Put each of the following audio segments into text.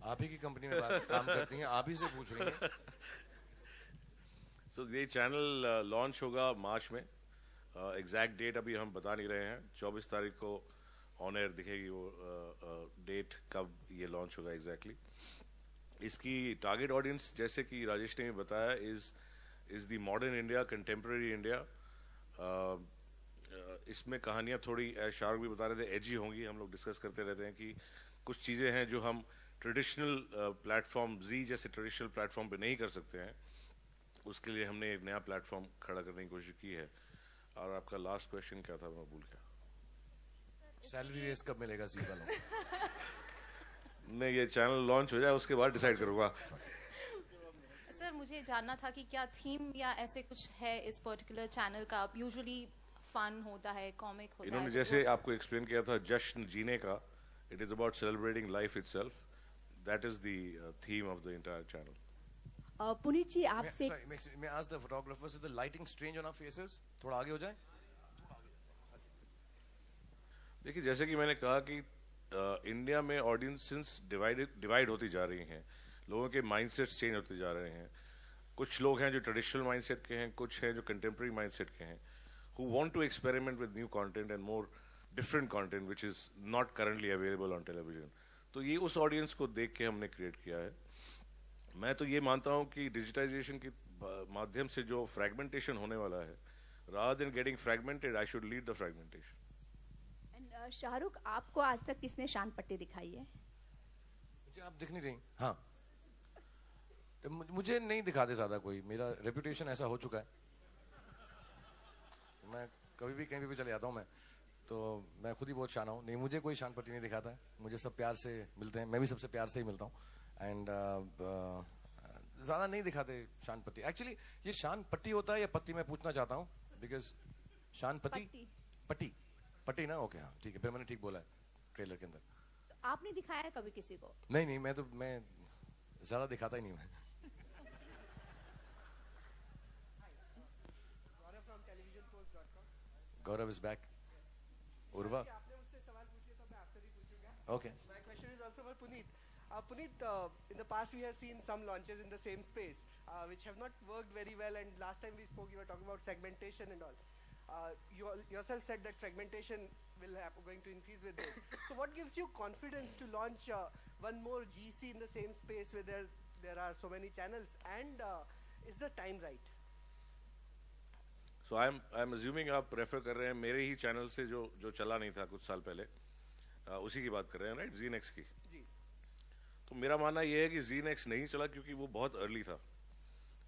आप ही की कंपनी में काम करती हैं, आप ही से पूछ रही हैं। So ये चैनल लॉन्च होगा मार्च में। एग्जैक्ट डेट अभी हम बता नहीं रहे हैं। 24 तारीख को ऑन एयर दिखेगी वो डेट, कब ये लॉन्च होगा एग्जैक्टली। इसकी टारगेट ऑडियंस जैसे कि राजेश ने बताया is the modern India, contemporary India. इसमें कहानियाँ थोड़ी शाहरुख भी बता रहे थे एजी होंगी। हम लोग डिस्कस करते रहते हैं कि कुछ चीज़ें हैं जो हम ट्रेडिशनल प्लेटफॉर्म जी जैसे ट्रेडिशनल प्लेटफॉर्म पे नहीं कर सकते हैं। उसके लिए हमने एक नया प्लेटफॉर्म खड़ा करने की कोशिश की है। और आपका लास्ट क्वेश्चन क्या था, मैं भूल गया। सैलरी रेस कब मिलेगा जी वालों? नहीं, ये चैनल लॉन्च हो जाए उसके बाद डिसाइड करूंगा। सर मुझे जानना था कि क्या थीम या ऐसे कुछ है इस पर्टिकुलर चैनल का? यूजुअली फन होता है, कॉमिक होता है। इन्होंने जैसे आपको एक्सप्लेन किया था जश्न जीने का, it is about celebrating life itself. That is the theme of the entire channel. Puneet ji आपसे मैं आज the photographers, is the lighting strange on our faces? थोड़ा आगे हो जाए। देखिए, जैसे कि मैंने कहा कि इंडिया में ऑडियंसेस डिवाइड होती जा रही हैं। लोगों के माइंडसेट्स चेंज होते जा रहे हैं। कुछ लोग हैं जो ट्रेडिशनल माइंडसेट के हैं, कुछ हैं जो कंटेम्प्रेरी माइंडसेट के हैं, who want to experiment with new content and more different content which is not currently available on television. तो ये उस ऑडियंस को देख के हमने क्रिएट किया है। मैं तो ये मानता हूँ कि डिजिटाइजेशन के माध्यम से जो फ्रैगमेंटेशन होने वाला है, rather than getting fragmented, I should lead the fragmentation. Shahrukh, आपको आज तक किसने शान पट्टी दिखाई है? मुझे आप दिख नहीं रही। हाँ, तो मुझे नहीं दिखाते ज्यादा कोई। मेरा रेपुटेशन ऐसा हो चुका है, मैं कभी भी कहीं भी चले जाता हूँ मैं, तो मैं खुद ही बहुत शाना हूँ। नहीं, मुझे कोई शान पट्टी नहीं दिखाता है। मुझे सब प्यार से मिलते हैं, मैं भी सबसे प्यार से ही मिलता हूँ। एंड ज़्यादा नहीं दिखाते शान पट्टी। एक्चुअली ये शान पट्टी होता है या पत्ती, मैं पूछना चाहता हूँ, बिकॉज शान पट्टी पट्टी पट्टी ना, ओके हाँ ठीक है, फिर मैंने ठीक बोला है ट्रेलर के अंदर। तो आपने दिखाया है कभी किसी को? नहीं, मैं ज़्यादा दिखाता ही नहीं मैं। Gaurav is back. Urva. Okay. My question is also for Puneet. Puneet, in the past we have seen some launches in the same space, which have not worked very well. And last time we spoke, you were talking about segmentation and all. You yourself said that fragmentation going to increase with this. So what gives you confidence to launch one more GC in the same space where there are so many channels? And is the time right? So I'm assuming आप refer कर रहे हैं मेरे ही channel से जो चला नहीं था कुछ साल पहले, उसी की बात कर रहे हैं, राइट? जी नेक्स्ट की। जी। तो मेरा मानना ये है कि जी नेक्स्ट नहीं चला क्योंकि वो बहुत अर्ली था,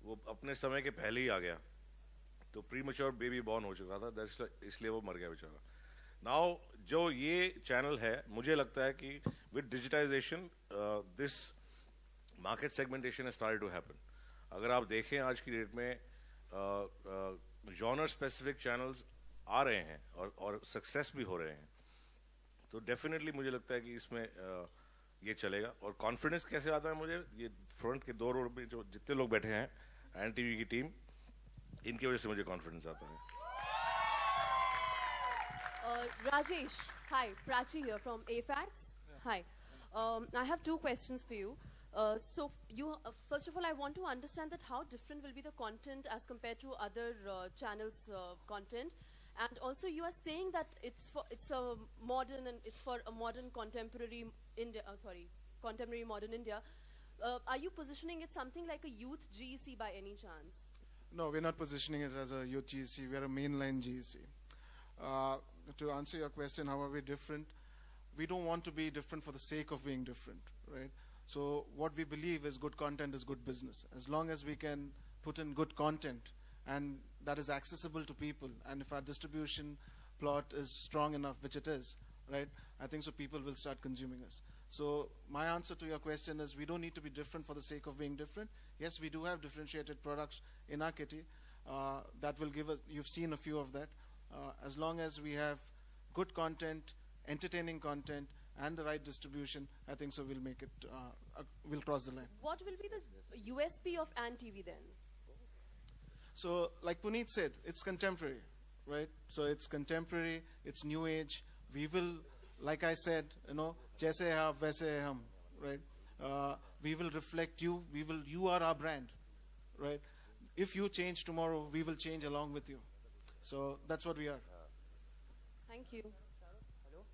वो अपने समय के पहले ही आ गया। तो प्री मैच्योर बेबी बॉर्न हो चुका था, इसलिए वो मर गया बेचारा। नाउ जो ये चैनल है, मुझे लगता है कि with digitisation this market segmentation has started to happen. अगर आप देखें आज की डेट में जॉनर स्पेसिफिक चैनल्स आ रहे हैं और सक्सेस भी हो रहे हैं। तो डेफिनेटली मुझे लगता है कि इसमें ये चलेगा। और कॉन्फिडेंस कैसे आता है मुझे, ये फ्रंट के 2 रोड पे जो जितने लोग बैठे हैं एनटीवी की टीम, इनकी वजह से मुझे कॉन्फिडेंस आता है। Rajesh, hi, Prachi here from AFAX. Yeah. Hi, I have 2 questions for you. So you first of all, I want to understand that how different will be the content as compared to other channels' content, and also you are saying that it's a modern and it's for a modern contemporary India. Contemporary modern India. Are you positioning it something like a youth GEC by any chance? No, we're not positioning it as a youth GEC. We're a mainline GEC. To answer your question, how are we different? We don't want to be different for the sake of being different, right? So what we believe is good content is good business. As long as we can put in good content and that is accessible to people, and if our distribution plot is strong enough, which it is, right, I think so people will start consuming us. So my answer to your question is we don't need to be different for the sake of being different. Yes, we do have differentiated products in our kitty that will give us, you've seen a few of that. As long as we have good content, entertaining content, and the right distribution, I think so we'll make it, we'll cross the line. What will be the USP of ANTV then? So like Puneet said, it's contemporary, right? So it's contemporary, it's new age. We will, like I said, you know, jaise hai aap, waise hai hum, right? We will reflect you. You are our brand, right? If you change tomorrow, we will change along with you. So that's what we are. Thank you. Hello,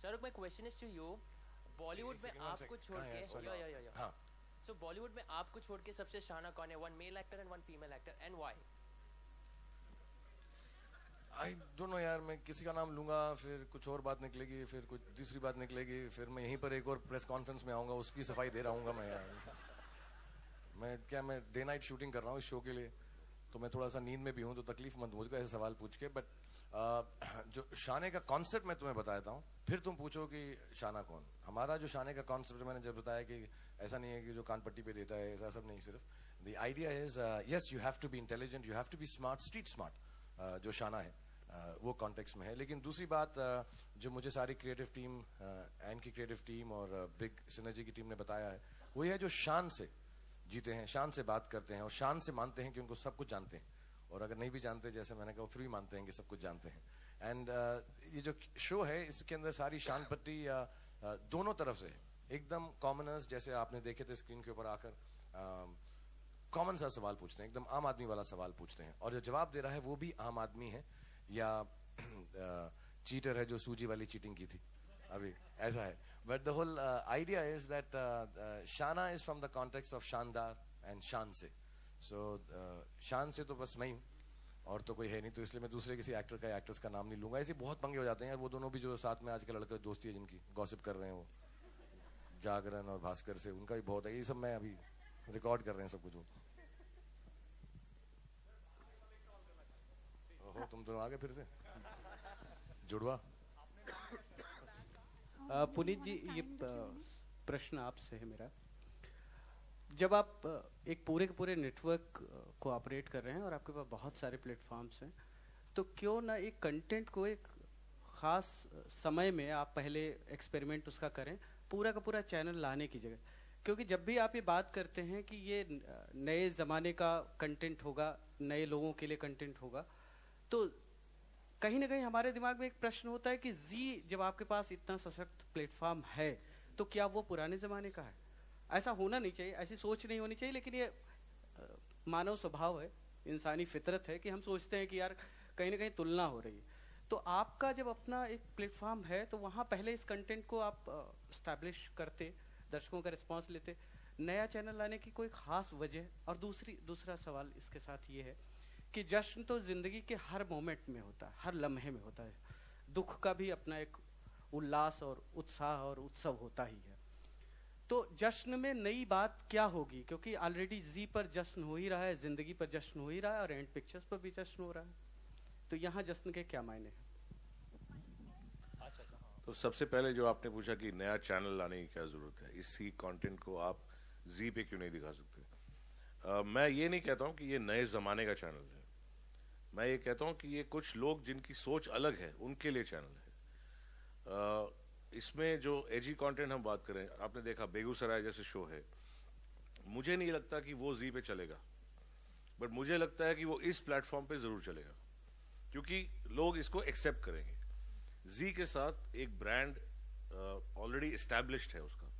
Shahrukh, my question is to you. Bollywood में आपको छोड़ के हाँ सो बॉलीवुड में आपको छोड़ के सबसे शाना कौन है? One male actor and one female actor, and why? I don't know यार, मैं किसी का नाम लूंगा फिर कुछ और बात निकलेगी, फिर कुछ तीसरी बात निकलेगी, फिर मैं यहीं पर एक और प्रेस कॉन्फ्रेंस में आऊंगा, उसकी सफाई दे रहा हूँ मैं यार। मैं डे नाइट शूटिंग कर रहा हूँ इस शो के लिए, तो मैं थोड़ा सा नींद में भी हूँ, तो तकलीफ मत मुझको ऐसे सवाल पूछ के। बट जो शाने का कॉन्सेप्ट मैं तुम्हें बताता हूँ, फिर तुम पूछो कि शाना कौन। हमारा जो शाने का कॉन्सेप्ट मैंने जब बताया कि ऐसा नहीं है कि जो कान पट्टी पे देता है, ऐसा सब नहीं। सिर्फ the idea is yes, you have to be intelligent, you have to be smart, street smart, जो शाना है वो कॉन्टेक्स्ट में है। लेकिन दूसरी बात जो मुझे सारी क्रिएटिव टीम, एंड की क्रिएटिव टीम और बिग सिनर्जी की टीम ने बताया है, वो ये है जो शान से जीते हैं, शान से बात करते हैं और शान से मानते हैं कि उनको सब कुछ जानते हैं, और अगर नहीं भी जानते, जैसे मैंने कहा, फिर भी मानते हैं कि सब कुछ जानते हैं। एंड ये जो शो है इसके अंदर सारी शान पट्टी दोनों तरफ से एकदम कॉमनर्स, जैसे आपने देखे थे स्क्रीन के ऊपर आकर, कॉमन सा सवाल पूछते हैं, एकदम आम आदमी वाला सवाल पूछते हैं, और जो जवाब दे रहा है वो भी आम आदमी है या चीटर है जो सूजी वाली चीटिंग की थी अभी, ऐसा है। But the whole idea is that शाना is from the context of शानदार एंड शान से। सो शान से तो बस मैं ही हूँ और तो कोई है नहीं, तो इसलिए मैं दूसरे किसी एक्टर का या एक्ट्रेस का नाम नहीं लूंगा। ऐसे बहुत पंगे हो जाते हैं यार, वो दोनों भी जो साथ में आजकल लड़के दोस्ती है जिनकी गॉसिप कर रहे हैं, वो जागरण और भास्कर से, उनका भी बहुत है। ये सब मैं अभी रिकॉर्ड कर रहे हैं सब कुछ। ओहो, तुम दोनों आ गए फिर से जुड़वा। पुनीत जी, ये प्रश्न आपसे है मेरा। जब आप एक पूरे के पूरे नेटवर्क को ऑपरेट कर रहे हैं और आपके पास बहुत सारे प्लेटफॉर्म्स हैं, तो क्यों ना एक कंटेंट को एक ख़ास समय में आप पहले एक्सपेरिमेंट उसका करें, पूरा का पूरा चैनल लाने की जगह? क्योंकि जब भी आप ये बात करते हैं कि ये नए ज़माने का कंटेंट होगा, नए लोगों के लिए कंटेंट होगा, तो कहीं ना कहीं हमारे दिमाग में एक प्रश्न होता है कि जब आपके पास इतना सशक्त प्लेटफॉर्म है, तो क्या वो पुराने ज़माने का है? ऐसा होना नहीं चाहिए, ऐसी सोच नहीं होनी चाहिए, लेकिन ये मानव स्वभाव है, इंसानी फितरत है कि हम सोचते हैं कि यार कहीं ना कहीं तुलना हो रही है। तो आपका जब अपना एक प्लेटफॉर्म है, तो वहाँ पहले इस कंटेंट को आप इस्टेब्लिश करते, दर्शकों का रिस्पांस लेते, नया चैनल लाने की कोई ख़ास वजह? और दूसरा सवाल इसके साथ ये है कि जश्न तो ज़िंदगी के हर मोमेंट में होता है, हर लम्हे में होता है। दुख का भी अपना एक उल्लास और उत्साह और उत्सव होता ही है। तो जश्न में नई बात क्या होगी? क्योंकि ऑलरेडी जी पर जश्न हो ही रहा है, जिंदगी पर जश्न हो ही रहा है, और एंड पिक्चर्स पर भी जश्न हो रहा है, तो यहाँ जश्न के क्या मायने हैं? तो सबसे पहले जो आपने पूछा कि नया चैनल लाने की क्या जरूरत है, इसी कंटेंट को आप जी पे क्यों नहीं दिखा सकते? मैं ये नहीं कहता हूँ कि ये नए जमाने का चैनल है, मैं ये कहता हूँ कि ये कुछ लोग जिनकी सोच अलग है उनके लिए चैनल है। इसमें जो एजी कंटेंट हम बात करें, आपने देखा बेगूसराय जैसे शो है, मुझे नहीं लगता कि वो जी पे चलेगा, बट मुझे लगता है कि वो इस प्लेटफॉर्म पे जरूर चलेगा, क्योंकि लोग इसको एक्सेप्ट करेंगे। जी के साथ एक ब्रांड ऑलरेडी एस्टैब्लिश्ड है उसका,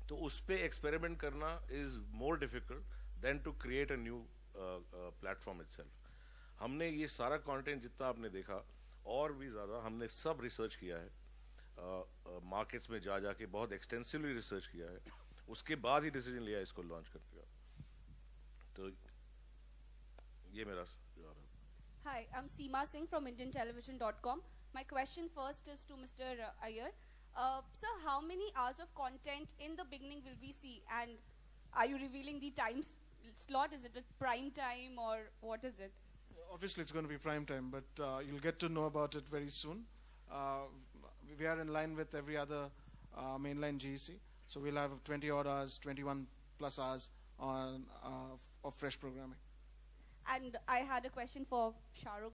तो उस पे एक्सपेरिमेंट करना is more difficult than to create a new platform itself. हमने ये सारा कंटेंट जितना आपने देखा और भी ज्यादा हमने सब रिसर्च किया है, मार्केट्स में जा जाके बहुत एक्सटेंसिवली रिसर्च किया है, उसके बाद ही डिसीजन लिया इसको लॉन्च करने का। तो ये मेरा जवाब है। Hi, I'm Seema Singh from IndianTelevision.com. My question first is to Mr. Iyer. Sir, how many hours of content in the beginning will we see, and are you revealing the time slot? Is it a prime time or what is it? Obviously, it's going to be prime time, but you'll get to know about it very soon. We are in line with every other mainline GEC, so we'll have 20 odd hours, 21 plus hours on of fresh programming. And I had a question for Shahrukh.